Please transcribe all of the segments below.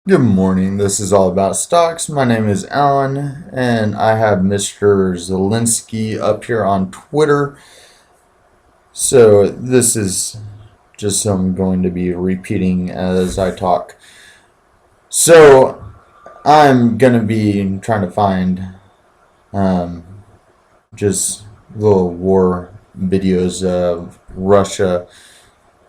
Good morning. This is all about stocks. My name is Alan, and I have Mr. Zelensky up here on Twitter. So this is just I'm going to be repeating as I talk. So I'm going to be trying to find um, just little war videos of Russia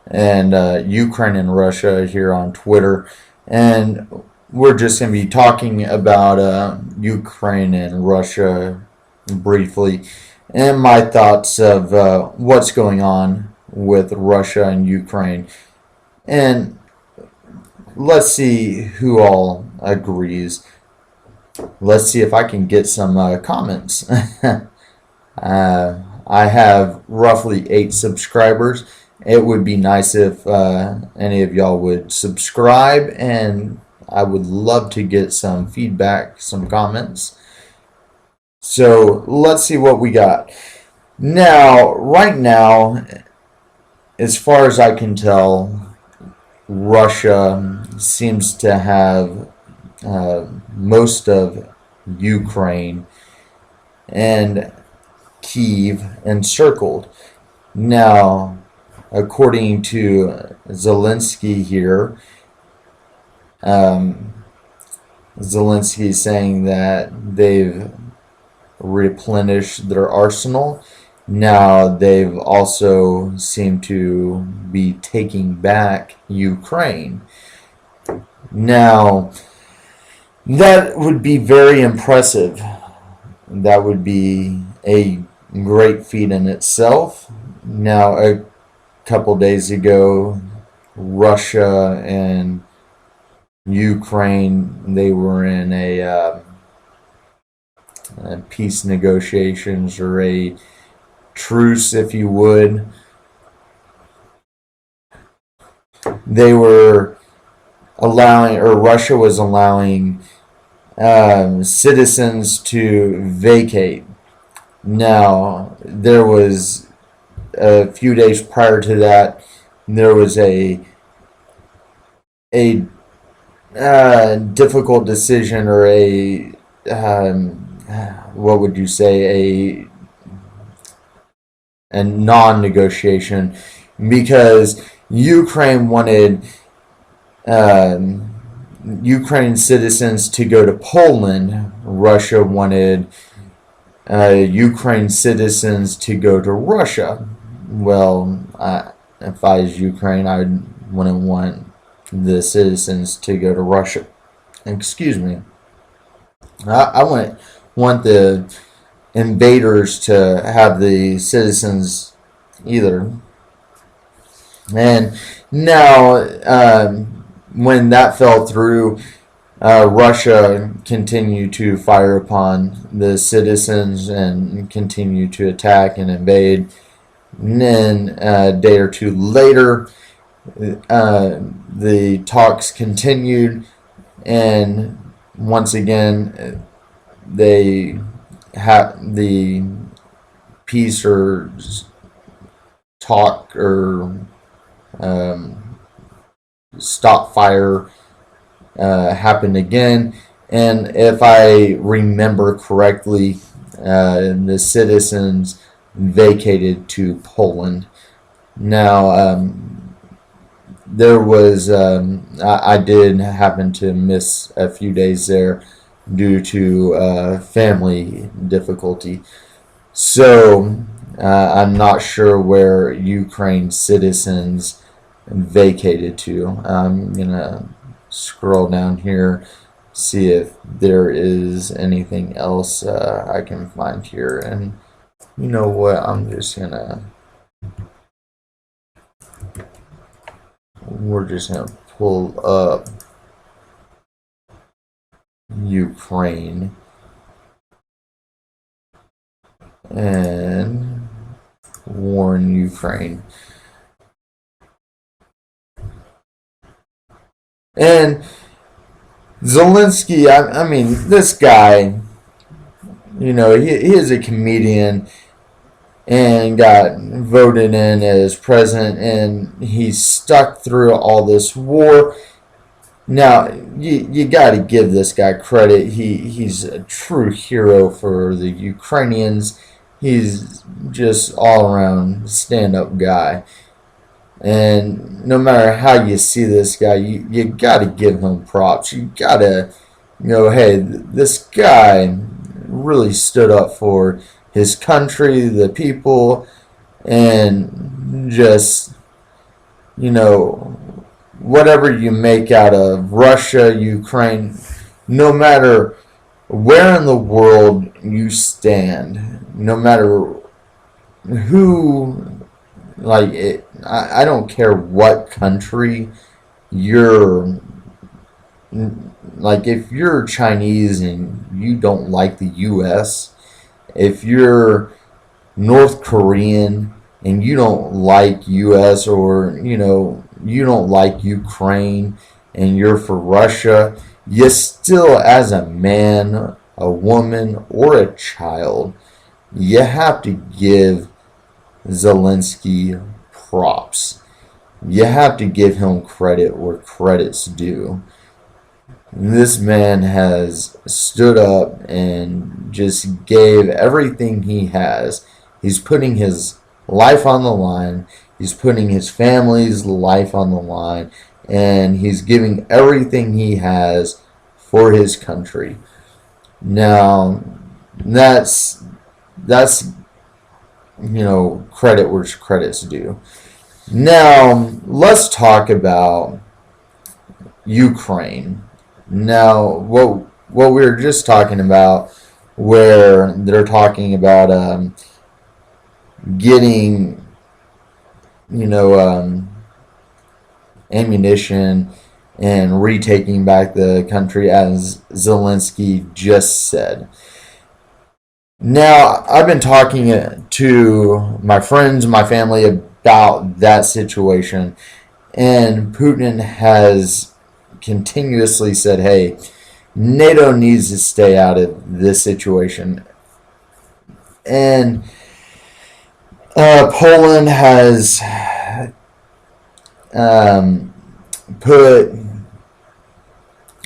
and Ukraine and Russia here on Twitter. And we're just going to be talking about Ukraine and Russia briefly and my thoughts of what's going on with Russia and Ukraine. And let's see who all agrees. Let's see if I can get some comments. I have roughly 8 subscribers. It would be nice if any of y'all would subscribe, and I would love to get some feedback, some comments. So let's see what we got. Now, right now, as far as I can tell, Russia seems to have most of Ukraine and Kiev encircled. Now, according to Zelensky here, um, Zelensky is saying that they've replenished their arsenal. Now they've also seemed to be taking back Ukraine. Now, that would be very impressive. That would be a great feat in itself. Now, a couple days ago, Russia and Ukraine, they were in a peace negotiations, or a truce, if you would. They were allowing, or Russia was allowing citizens to vacate. Now, there was a few days prior to that, there was a difficult decision, or a what would you say, a non-negotiation, because Ukraine wanted Ukraine citizens to go to Poland. Russia wanted Ukraine citizens to go to Russia. Well, if I was Ukraine, I wouldn't want the citizens to go to Russia. Excuse me. I want the invaders to have the citizens either. And now, when that fell through, Russia continued to fire upon the citizens and continue to attack and invade. And then a day or two later, the talks continued, and once again, they had the peace or talk or stop fire happened again. And if I remember correctly, the citizens vacated to Poland. Now, there was I did happen to miss a few days there due to family difficulty. So I'm not sure where Ukraine citizens vacated to. I'm gonna scroll down here, see if there is anything else I can find here. And you know what? We're just gonna pull up Ukraine and war in Ukraine. And Zelensky, I mean, this guy, he is a comedian and got voted in as president, and he's stuck through all this war. Now, you got to give this guy credit. He's a true hero for the Ukrainians. He's just all around stand up guy. And no matter how you see this guy, you got to give him props. You got to go, hey, this guy really stood up for his country, the people, and just, you know, whatever you make out of Russia, Ukraine, no matter where in the world you stand, no matter who, like it, I don't care what country you're, like if you're Chinese and you don't like the US, if you're North Korean and you don't like US, or you don't like Ukraine and you're for Russia, you still, as a man, a woman, or a child, you have to give Zelensky props. You have to give him credit where credit's due. This man has stood up and just gave everything he has. He's putting his life on the line. He's putting his family's life on the line. And he's giving everything he has for his country. Now, that's credit where credit's due. Now, let's talk about Ukraine. Now, what we were just talking about, where they're talking about getting, you know, ammunition and retaking back the country, as Zelensky just said. Now, I've been talking to my friends, my family about that situation, and Putin has continuously said, hey, NATO needs to stay out of this situation. And Poland has put,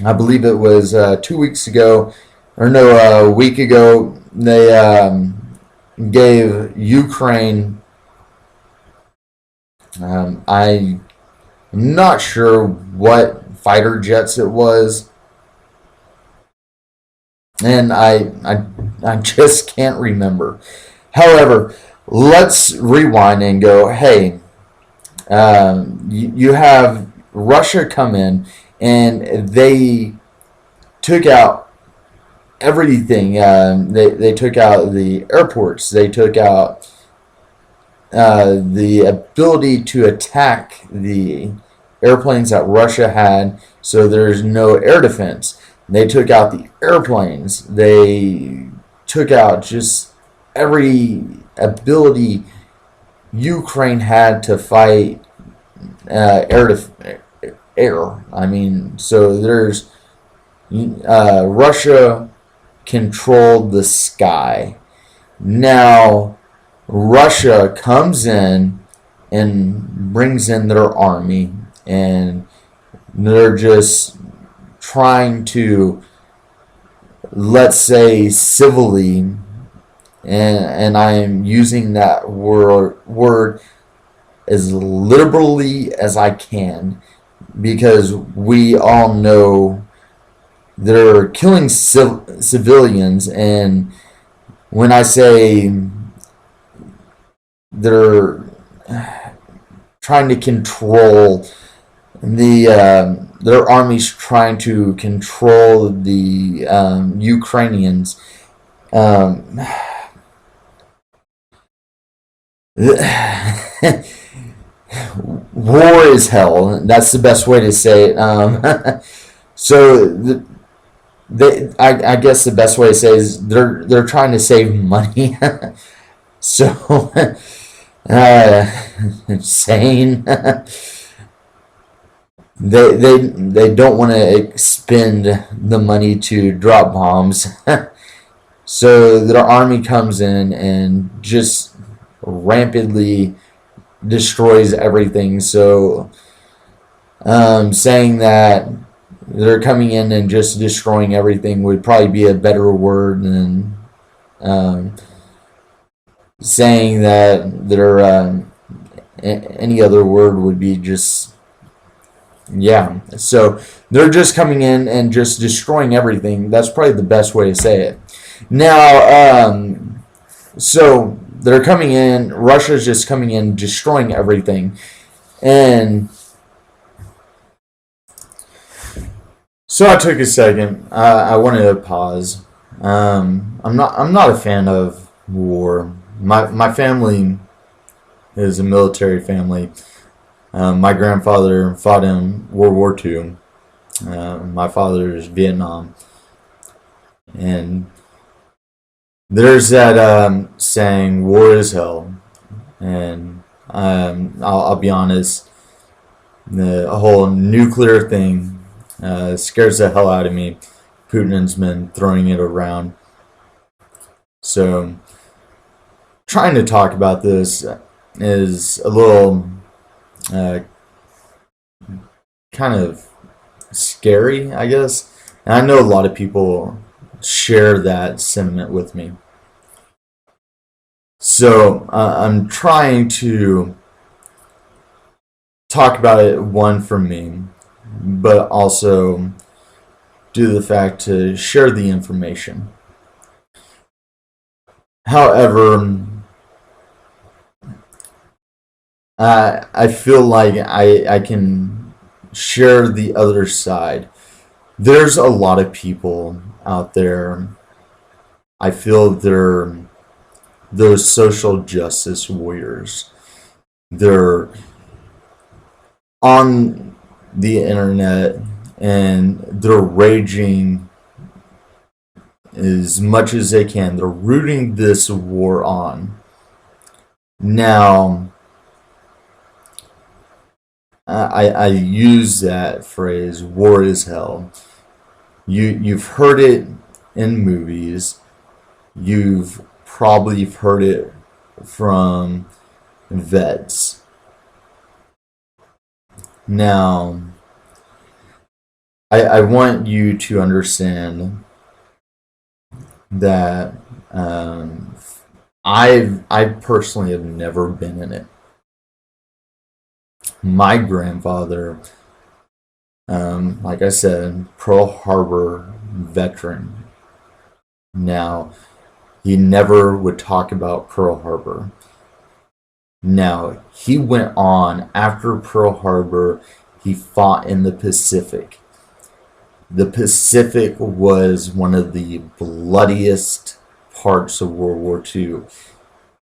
I believe it was 2 weeks ago, or no, a week ago, they gave Ukraine, I'm not sure what fighter jets it was, and I just can't remember. However, let's rewind and go, hey, you have Russia come in and they took out everything. They took out the airports. They took out the ability to attack the airplanes that Russia had, so there's no air defense. They took out the airplanes. They took out just every ability Ukraine had to fight air. I mean, so there's Russia controlled the sky. Now Russia comes in and brings in their army, and they're just trying to, let's say, civilly, and I am using that word as liberally as I can, because we all know they're killing civilians, and when I say they're trying to control their army's trying to control the Ukrainians. War is hell. That's the best way to say it. So I guess the best way to say it is they're trying to save money. So insane. They don't want to expend the money to drop bombs. So their army comes in and just rampantly destroys everything. So saying that they're coming in and just destroying everything would probably be a better word than saying that they're any other word would be just, yeah. So they're just coming in and just destroying everything. That's probably the best way to say it. Now, so they're coming in. Russia's just coming in, destroying everything, and so I took a second. I wanted to pause. I'm not a fan of war. My family is a military family. My grandfather fought in World War II. My father is Vietnam, and there's that saying, "War is hell," and I'll be honest. The whole nuclear thing scares the hell out of me. Putin's been throwing it around. So, trying to talk about this is a little kind of scary, I guess. And I know a lot of people share that sentiment with me. So, I'm trying to talk about it, one, for me, but also due to the fact to share the information. However, I feel like I can share the other side. There's a lot of people out there, I feel they're those social justice warriors. They're on the internet and they're raging as much as they can. They're rooting this war on. Now, I use that phrase, war is hell. You've heard it in movies. You've probably heard it from vets. Now, I want you to understand that I personally have never been in it. My grandfather, like I said, Pearl Harbor veteran. Now, he never would talk about Pearl Harbor. Now, he went on after Pearl Harbor, he fought in the Pacific. The Pacific was one of the bloodiest parts of World War II.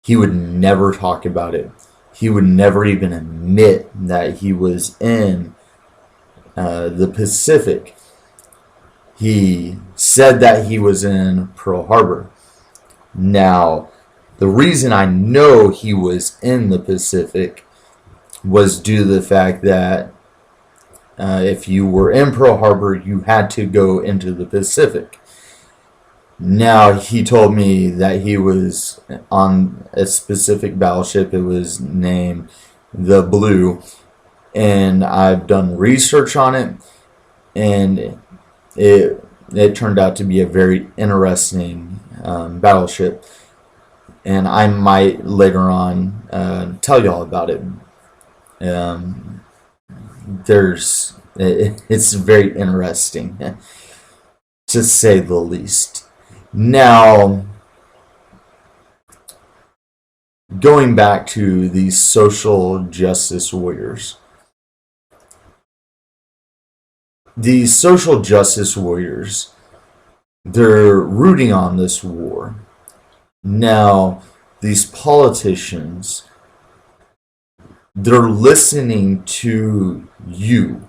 He would never talk about it. He would never even admit that he was in the Pacific. He said that he was in Pearl Harbor. Now, the reason I know he was in the Pacific was due to the fact that if you were in Pearl Harbor, you had to go into the Pacific. Now, he told me that he was on a specific battleship. It was named the Blue. And I've done research on it. And it turned out to be a very interesting battleship. And I might later on tell y'all about it. It's very interesting, to say the least. Now, going back to these social justice warriors. These social justice warriors, they're rooting on this war. Now, these politicians, they're listening to you.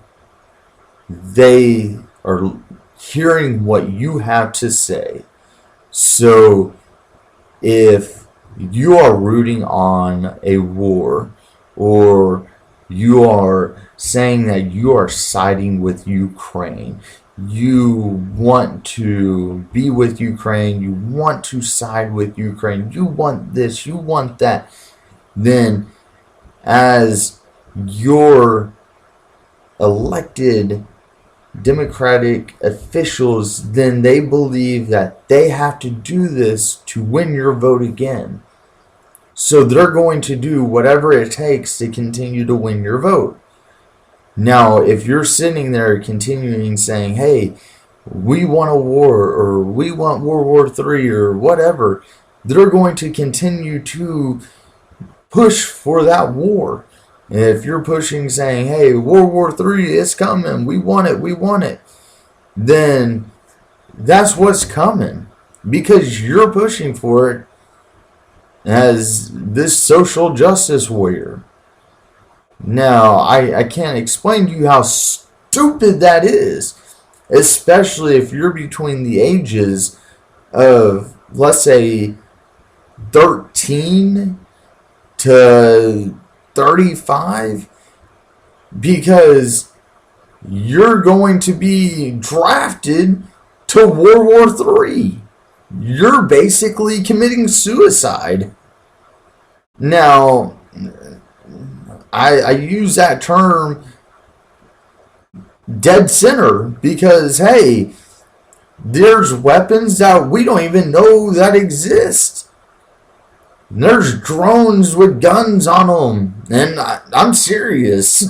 They are hearing what you have to say. So, if you are rooting on a war, or you are saying that you are siding with Ukraine, you want to be with Ukraine, you want to side with Ukraine, you want this, you want that, then as your elected Democratic officials, then they believe that they have to do this to win your vote again. So they're going to do whatever it takes to continue to win your vote. Now, if you're sitting there continuing saying, hey, we want a war, or we want World War III, or whatever, they're going to continue to push for that war. And if you're pushing saying, hey, World War III is coming, we want it, then that's what's coming. Because you're pushing for it as this social justice warrior. Now, I can't explain to you how stupid that is, especially if you're between the ages of, let's say, 13 to 35, because you're going to be drafted to World War III. You're basically committing suicide. Now, I use that term dead center because, hey, there's weapons that we don't even know that exist. There's drones with guns on them, and I'm serious.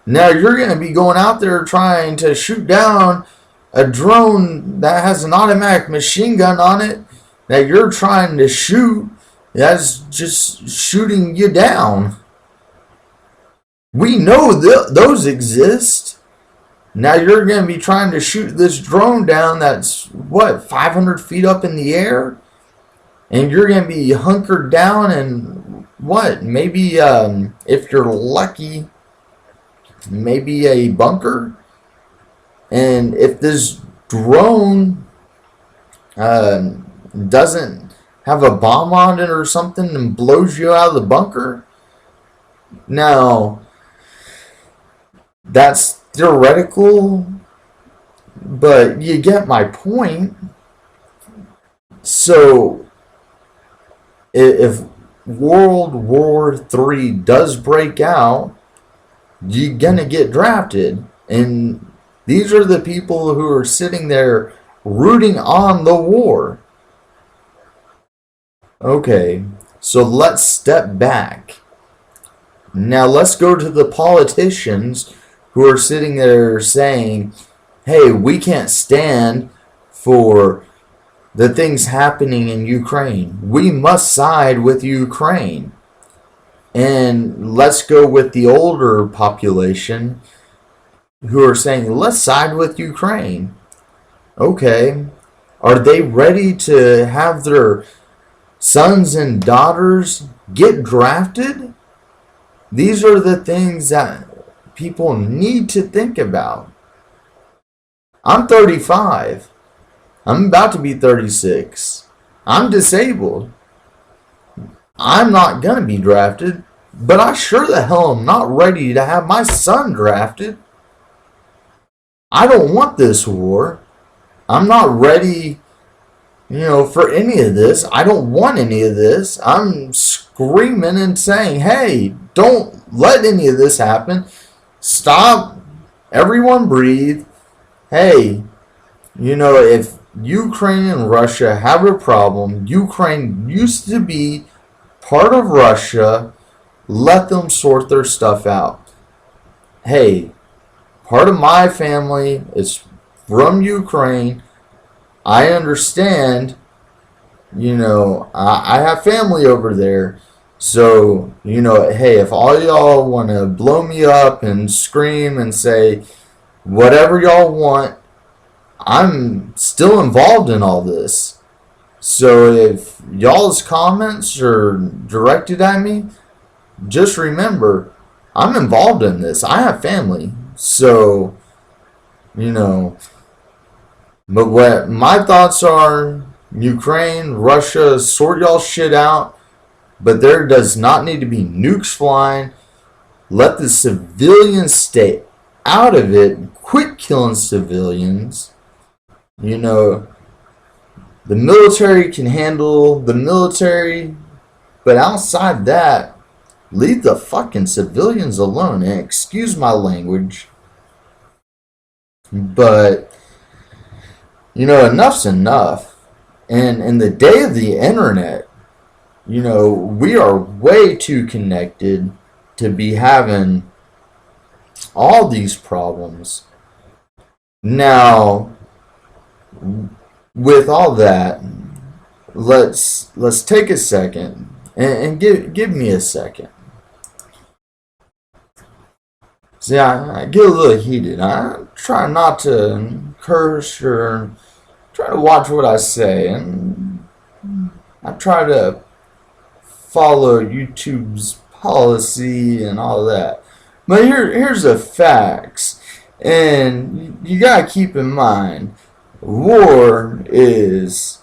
Now you're going to be going out there trying to shoot down a drone that has an automatic machine gun on it that you're trying to shoot, that's just shooting you down. We know those exist. Now you're going to be trying to shoot this drone down that's, 500 feet up in the air? And you're going to be hunkered down in, maybe, if you're lucky, maybe a bunker? And if this drone doesn't have a bomb on it or something and blows you out of the bunker, now, that's theoretical, but you get my point. So, if World War III does break out, you're going to get drafted. And these are the people who are sitting there rooting on the war. Okay, so let's step back. Now let's go to the politicians who are sitting there saying, hey, we can't stand for the things happening in Ukraine. We must side with Ukraine. And let's go with the older population who are saying, let's side with Ukraine. Okay, are they ready to have their sons and daughters get drafted? These are the things that people need to think about. I'm 35. I'm about to be 36. I'm disabled. I'm not going to be drafted, but I sure the hell am not ready to have my son drafted. I don't want this war. I'm not ready, for any of this. I don't want any of this. I'm screaming and saying, hey, don't let any of this happen. Stop. Everyone breathe. Hey, if Ukraine and Russia have a problem, Ukraine used to be part of Russia. Let them sort their stuff out. Hey, part of my family is from Ukraine. I understand, I have family over there. So, hey, if all y'all want to blow me up and scream and say whatever y'all want, I'm still involved in all this. So if y'all's comments are directed at me, just remember, I'm involved in this. I have family. So, but what my thoughts are, Ukraine, Russia, sort y'all shit out, but there does not need to be nukes flying. Let the civilians stay out of it. Quit killing civilians. The military can handle the military, but outside that, leave the fucking civilians alone. And excuse my language. But, enough's enough. And in the day of the internet, we are way too connected to be having all these problems. Now, with all that, let's take a second and give me a second. See, I get a little heated. I try not to curse or try to watch what I say, and I try to follow YouTube's policy and all that. But here's the facts, and you gotta keep in mind, war is,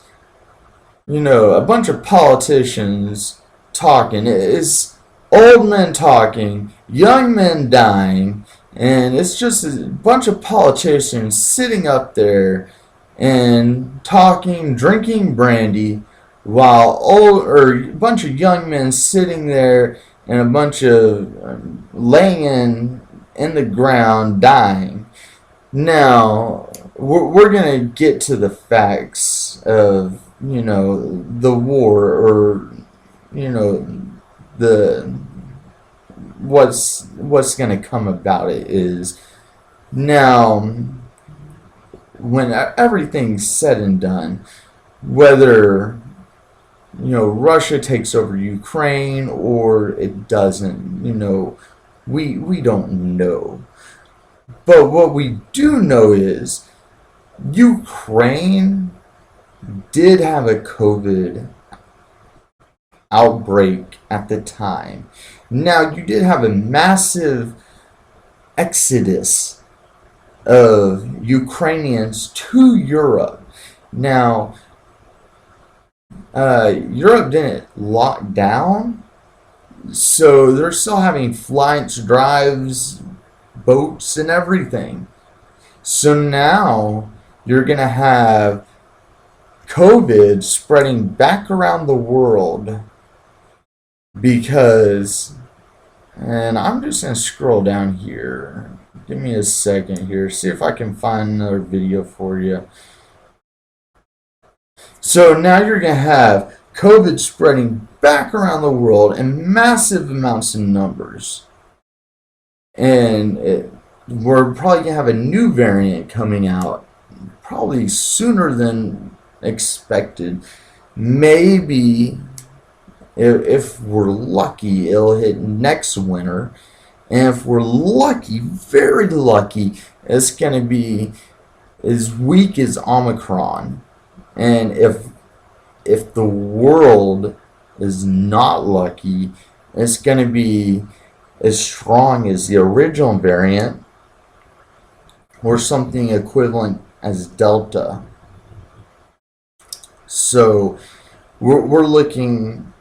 a bunch of politicians talking. It's old men talking, young men dying, and it's just a bunch of politicians sitting up there and talking, drinking brandy, while a bunch of young men sitting there and a bunch of laying in the ground dying. Now, we're going to get to the facts of, the war, or, the what's going to come about it is, now, when everything's said and done, whether Russia takes over Ukraine or it doesn't, we don't know. But what we do know is Ukraine did have a COVID outbreak at the time. Now, you did have a massive exodus of Ukrainians to Europe. Now, Europe didn't lock down, so they're still having flights, drives, boats, and everything. So now you're going to have COVID spreading back around the world because, and I'm just going to scroll down here. Give me a second here, see if I can find another video for you. So now you're going to have COVID spreading back around the world in massive amounts of numbers. And we're probably going to have a new variant coming out probably sooner than expected. Maybe, if we're lucky, it'll hit next winter. And if we're lucky, very lucky, it's going to be as weak as Omicron. And if the world is not lucky, it's going to be as strong as the original variant or something equivalent as Delta. So we're looking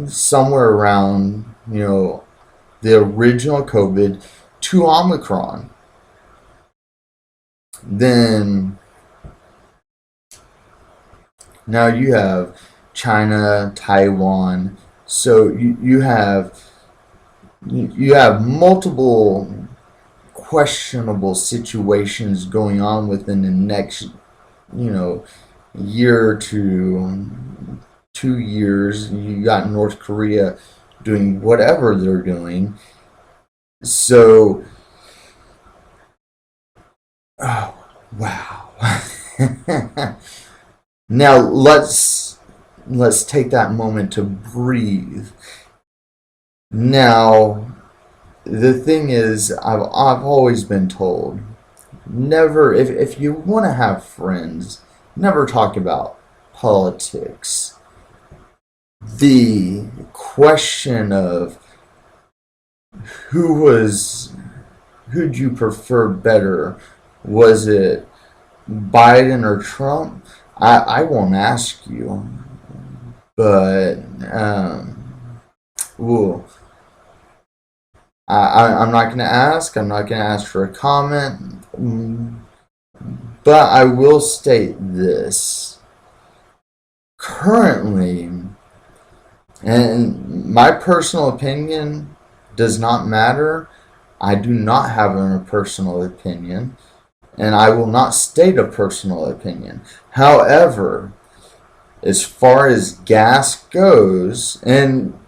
somewhere around, the original COVID to Omicron. Then now you have China, Taiwan. So you have multiple questionable situations going on within the next, year to 2 years. You got North Korea doing whatever they're doing. So, oh, wow. Now let's take that moment to breathe. Now, the thing is, I've always been told, never, if you want to have friends, never talk about politics. The question of who'd you prefer better? Was it Biden or Trump? I won't ask you, but ooh, I'm not going to ask. I'm not going to ask for a comment. But I will state this. Currently, and my personal opinion does not matter. I do not have a personal opinion. and I will not state a personal opinion. However, as far as gas goes, and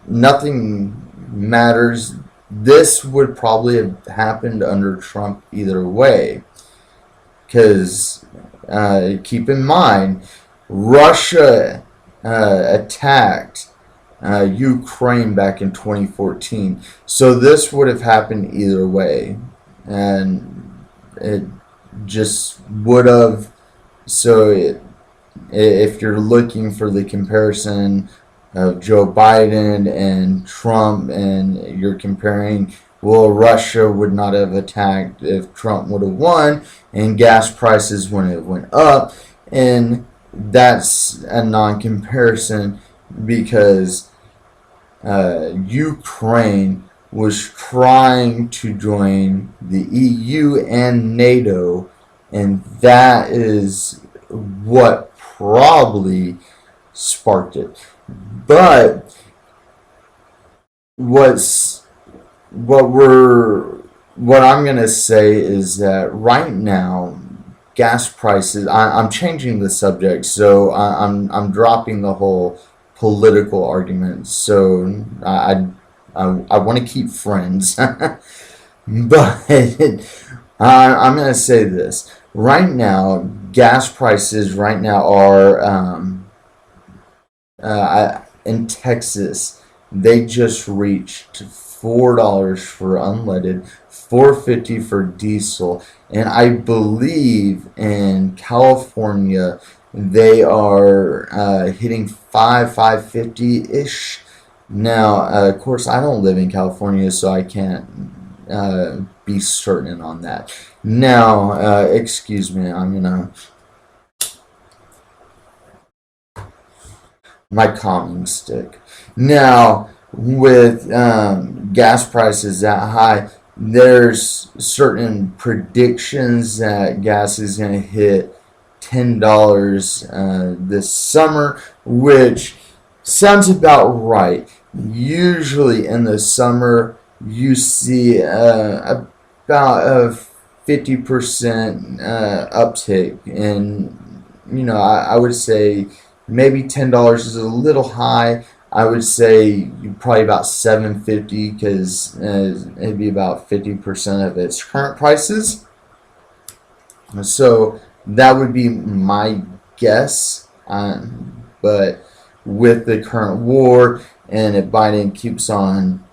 nothing matters, this would probably have happened under Trump either way. Because keep in mind, Russia attacked Ukraine back in 2014. So this would have happened either way. And it just would have. So if you're looking for the comparison of Joe Biden and Trump, and you're comparing, well, Russia would not have attacked if Trump would have won, and gas prices wouldn't have went up, and that's a non-comparison because Ukraine was trying to join the EU and NATO, and that is what probably sparked it. But what I'm gonna say is that right now gas prices. I'm changing the subject, so I'm dropping the whole political argument. So I want to keep friends, but I'm gonna say this right now. Gas prices right now are in Texas, they just reached $4 for unleaded, $4.50 for diesel, and I believe in California they are hitting $5.50 ish. Now, of course, I don't live in California, so I can't be certain on that. Now, excuse me, I'm gonna my calming stick. Now, with gas prices that high, there's certain predictions that gas is going to hit $10 this summer, which sounds about right. Usually in the summer, you see about a 50% uptick, and I would say maybe $10 is a little high. I would say probably about $7.50 because it'd be about 50% of its current prices. So that would be my guess. But with the current war, and if Biden keeps on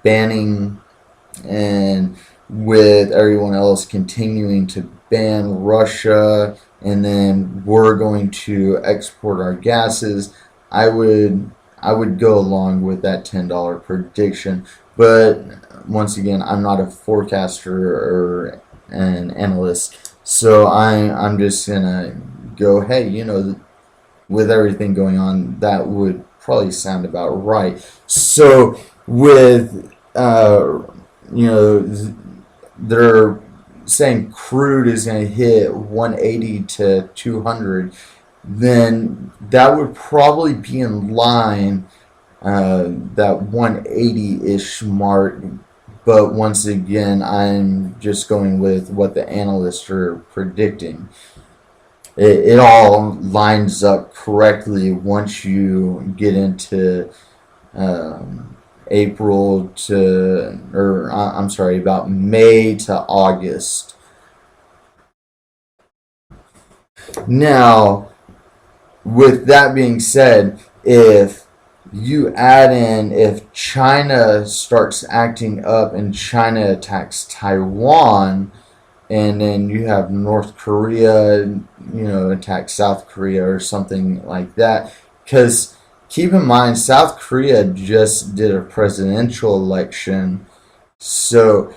banning, and with everyone else continuing to ban Russia, and then we're going to export our gases, I would go along with that $10 prediction. But once again, I'm not a forecaster or an analyst, so I'm just gonna go, hey, with everything going on, that would probably sound about right. So with they're saying crude is going to hit 180 to 200, then that would probably be in line, that 180-ish mark. But once again, I'm just going with what the analysts are predicting. It all lines up correctly once you get into April to, or I'm sorry, about May to August. Now, with that being said, if you add in, if China starts acting up and China attacks Taiwan, and then you have North Korea, attack South Korea or something like that, because keep in mind, South Korea just did a presidential election, so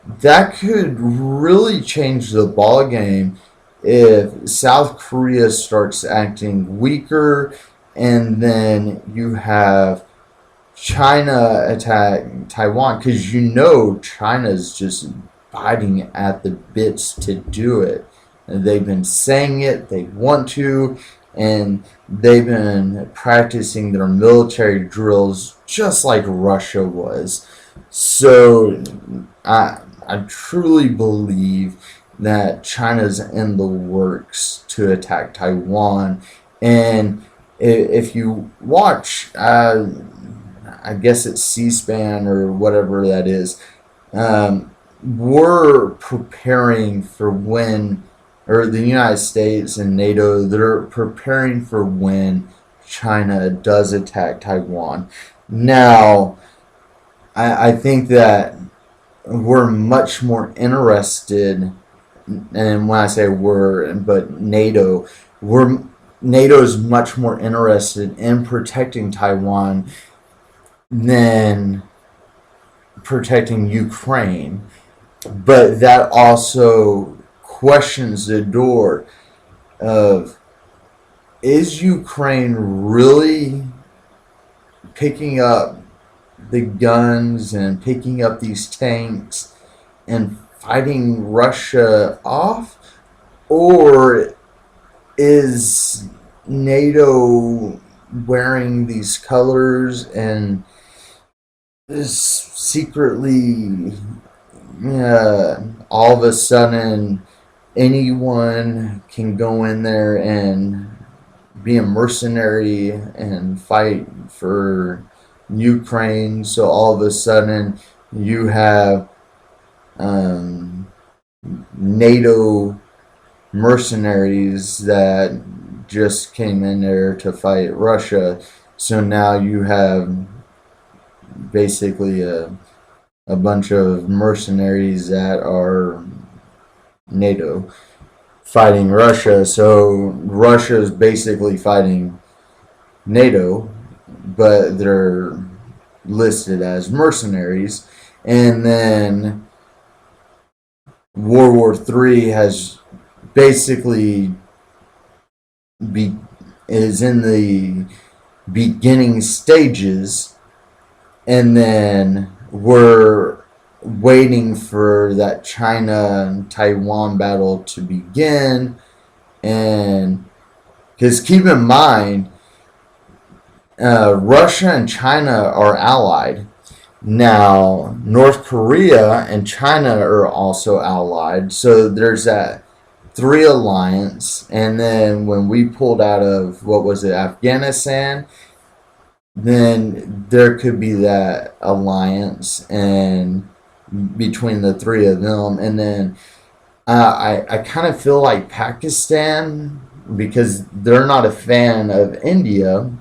that could really change the ball game if South Korea starts acting weaker, and then you have China attack Taiwan, because China's just biting at the bits to do it. And they've been saying it, they want to, and they've been practicing their military drills just like Russia was. So I truly believe that China's in the works to attack Taiwan. And if you watch, I guess it's C-SPAN or whatever that is, we're preparing for when, or the United States and NATO, they're preparing for when China does attack Taiwan. Now, I think that we're much more interested, and when I say we're, but NATO's much more interested in protecting Taiwan than protecting Ukraine. But that also questions the door of, is Ukraine really picking up the guns and picking up these tanks and fighting Russia off? Or is NATO wearing these colors and is secretly, all of a sudden anyone can go in there and be a mercenary and fight for Ukraine? So all of a sudden you have NATO mercenaries that just came in there to fight Russia. So now you have basically a bunch of mercenaries that are NATO fighting Russia. So Russia is basically fighting NATO, but they're listed as mercenaries. And then World War III has basically is in the beginning stages, and then we're waiting for that China and Taiwan battle to begin. And because keep in mind, Russia and China are allied. Now, North Korea and China are also allied. So there's that three alliance. And then when we pulled out of, what was it, Afghanistan, then there could be that alliance and between the three of them. And then I kind of feel like Pakistan, because they're not a fan of India.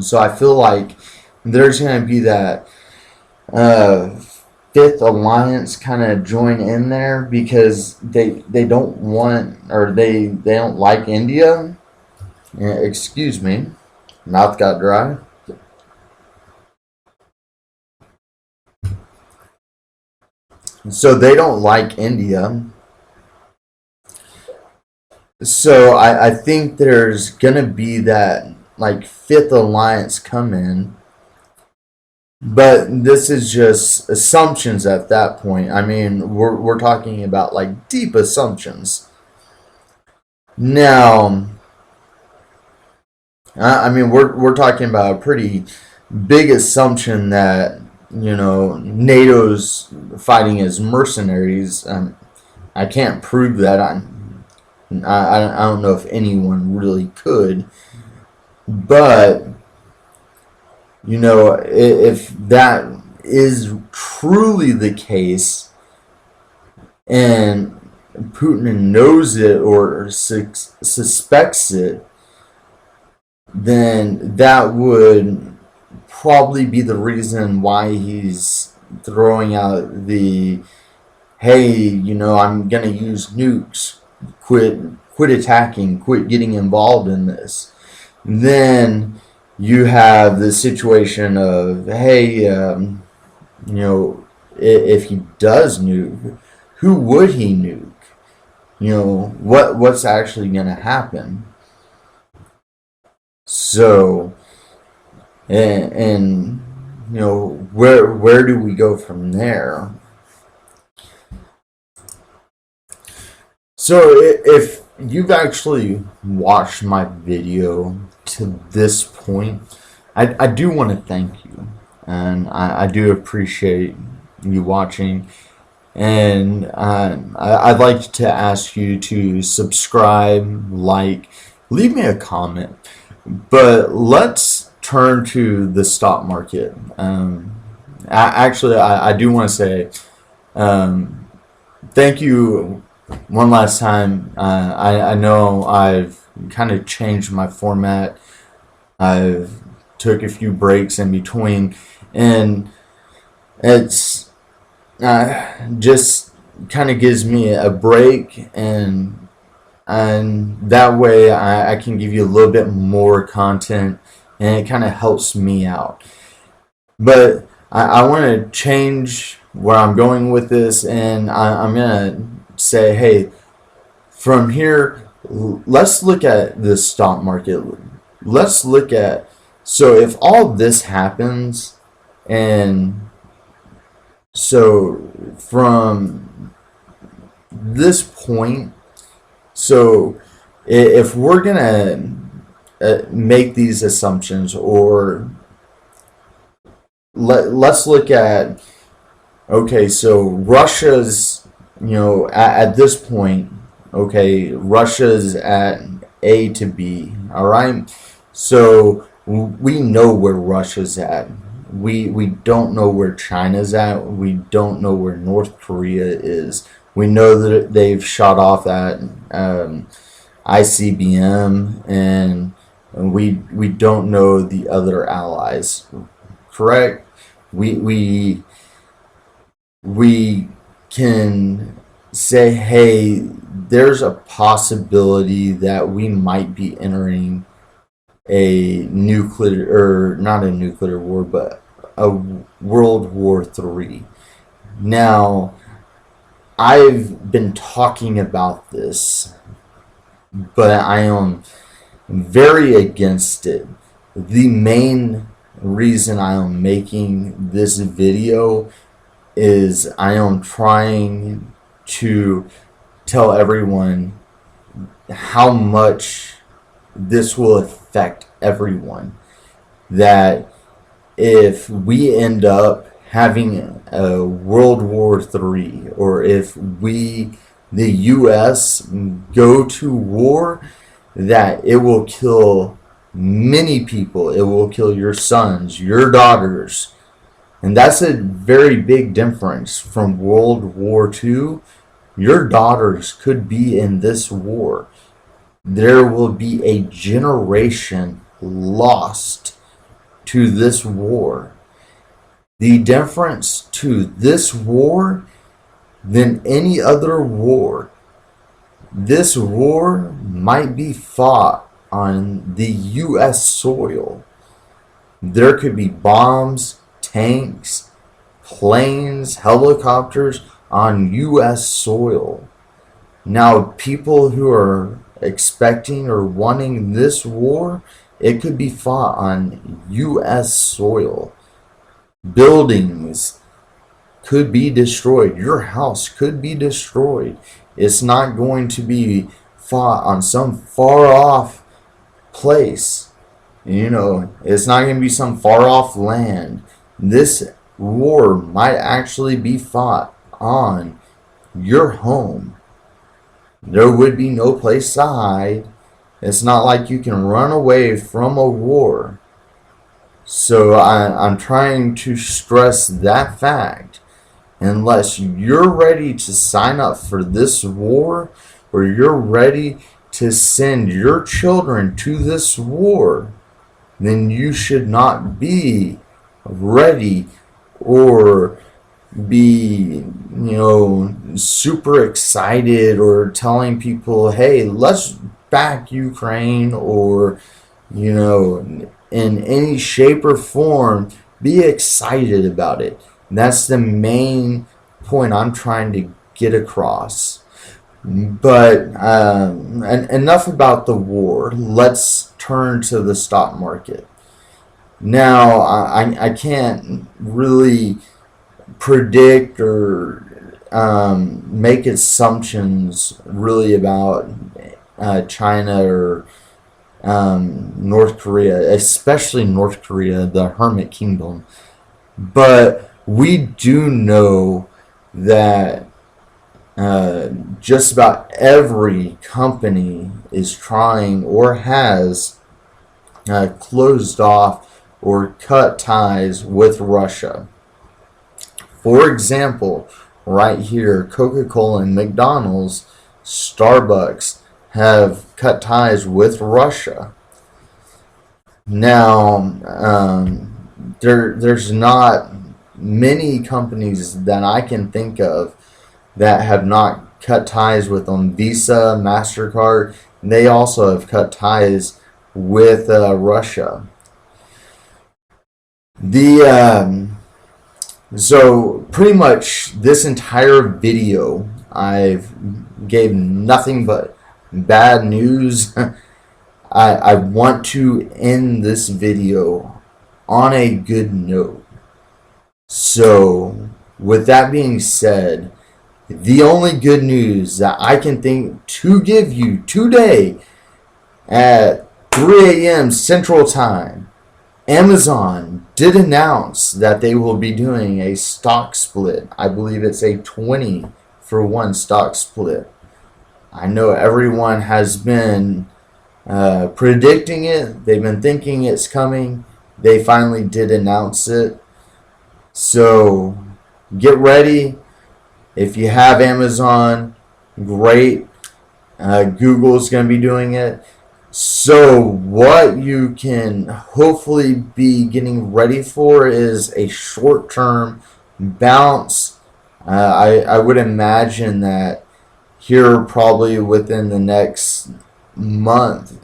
So I feel like there's going to be that fifth alliance kind of join in there, because they don't want, or they don't like India. Excuse me, mouth got dry. So they don't like India. So I think there's going to be that like fifth alliance come in. But this is just assumptions at that point. I mean, we're talking about like deep assumptions. Now, I mean, we're talking about a pretty big assumption that, NATO's fighting as mercenaries. I can't prove that. I don't know if anyone really could, but if that is truly the case, and Putin knows it or suspects it, then that would probably be the reason why he's throwing out the, hey, I'm going to use nukes, quit attacking, quit getting involved in this. Then you have the situation of, hey, if he does nuke, who would he nuke? What's actually going to happen? So, and where do we go from there? So if you've actually watched my video to this point, I do want to thank you, and I do appreciate you watching. And I'd like to ask you to subscribe, like, leave me a comment. But let's turn to the stock market. I do want to say thank you one last time. I know I've kind of changed my format. I've took a few breaks in between, and it's just kind of gives me a break, and that way I can give you a little bit more content, and it kind of helps me out. But I want to change where I'm going with this, and I'm gonna say, hey, from here, let's look at the stock market. Let's look at, so if all this happens, and so from this point, so if we're gonna make these assumptions, or let's look at, okay, so Russia's, at this point, okay, Russia's at A to B, all right? So we know where Russia's at. We don't know where China's at. We don't know where North Korea is. We know that they've shot off at ICBM, and we don't know the other allies. Correct? We can say, hey, there's a possibility that we might be entering a nuclear, or not a nuclear war, but a World War III. Now, I've been talking about this, but I am very against it. The main reason I am making this video is I am trying to tell everyone how much this will affect everyone. That if we end up having a World War III, or if the U.S. go to war, that it will kill many people. It will kill your sons, your daughters. And that's a very big difference from World War II. Your daughters could be in this war. There will be a generation lost to this war. The difference to this war than any other war, this war might be fought on the U.S. soil. There could be bombs, tanks, planes, helicopters on U.S. soil. Now, people who are expecting or wanting this war, it could be fought on U.S. soil. Buildings could be destroyed. Your house could be destroyed. It's not going to be fought on some far off place. It's not going to be some far off land. This war might actually be fought on your home. There would be no place to hide. It's not like you can run away from a war. So I'm trying to stress that fact. Unless you're ready to sign up for this war, or you're ready to send your children to this war, then you should not be ready or be, super excited, or telling people, hey, let's back Ukraine, or, in any shape or form, be excited about it. That's the main point I'm trying to get across. But enough about the war. Let's turn to the stock market. Now, I can't really predict or make assumptions really about China or North Korea, especially North Korea, the Hermit Kingdom. But we do know that just about every company is trying or has closed off or cut ties with Russia. For example, right here, Coca-Cola and McDonald's, Starbucks have cut ties with Russia. Now, there's not many companies that I can think of that have not cut ties with them. Visa, MasterCard, they also have cut ties with Russia. The So pretty much this entire video, I've gave nothing but bad news. I want to end this video on a good note. So with that being said, the only good news that I can think to give you today at 3 a.m. Central Time, Amazon did announce that they will be doing a stock split. I believe it's a 20-for-1 stock split. I know everyone has been predicting it. They've been thinking it's coming. They finally did announce it. So get ready. If you have Amazon, great. Google's going to be doing it. So what you can hopefully be getting ready for is a short-term bounce. I would imagine that here probably within the next month,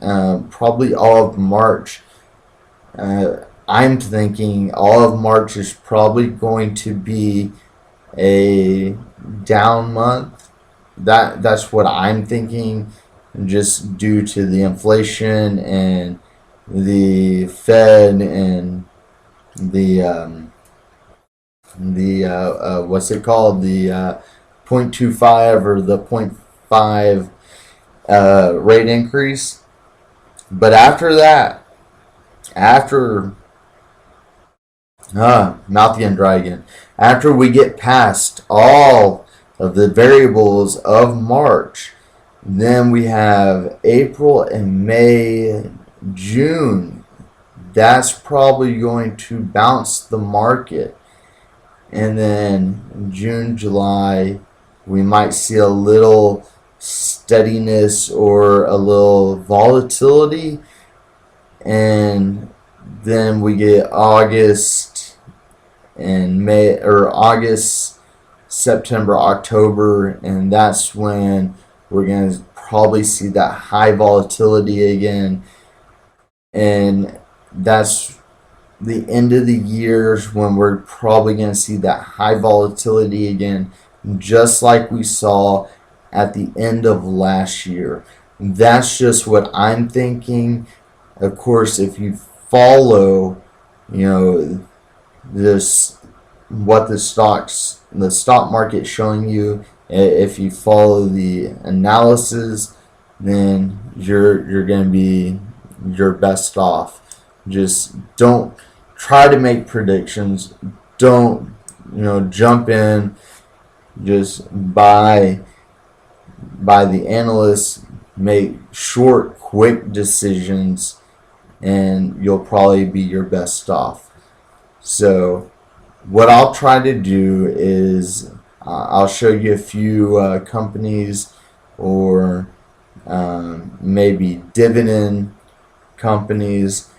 probably all of March, I'm thinking all of March is probably going to be a down month. That's what I'm thinking, just due to the inflation and the Fed and the what's it called, the 0.25 or the 0.5 rate increase. But after that, after mouth again, dry again. After we get past all of the variables of March, then we have April and May, June. That's probably going to bounce the market. And then June, July, we might see a little steadiness or a little volatility. And then we get August and May, or August, September, October, and that's when we're going to probably see that high volatility again. And that's the end of the years when we're probably going to see that high volatility again, just like we saw at the end of last year. That's just what I'm thinking. Of course, if you follow, this, what the stock market showing you, if you follow the analysis, then you're going to be your best off. Just don't try to make predictions. Don't jump in. Just buy the analysts. Make short, quick decisions, and you'll probably be your best off. So what I'll try to do is I'll show you a few companies, or maybe dividend companies.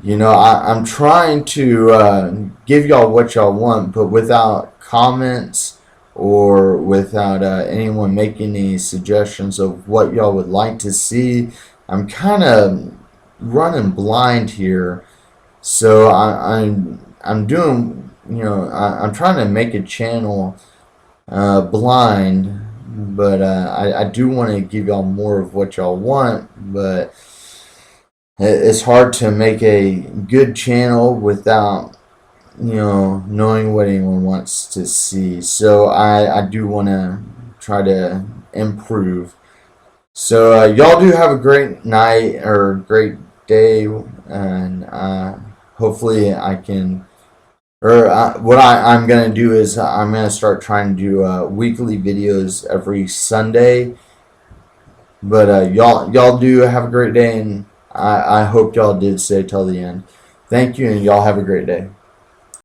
I'm trying to give y'all what y'all want, but without comments or without anyone making any suggestions of what y'all would like to see. I'm kind of running blind here, so I'm doing, I'm trying to make a channel blind, but I do want to give y'all more of what y'all want, but it's hard to make a good channel without knowing what anyone wants to see. So I do want to try to improve. So y'all do have a great night or great day, and hopefully I can Or what I'm gonna do is I'm gonna start trying to do weekly videos every Sunday. But y'all do have a great day, and I hope y'all did stay till the end. Thank you, and y'all have a great day.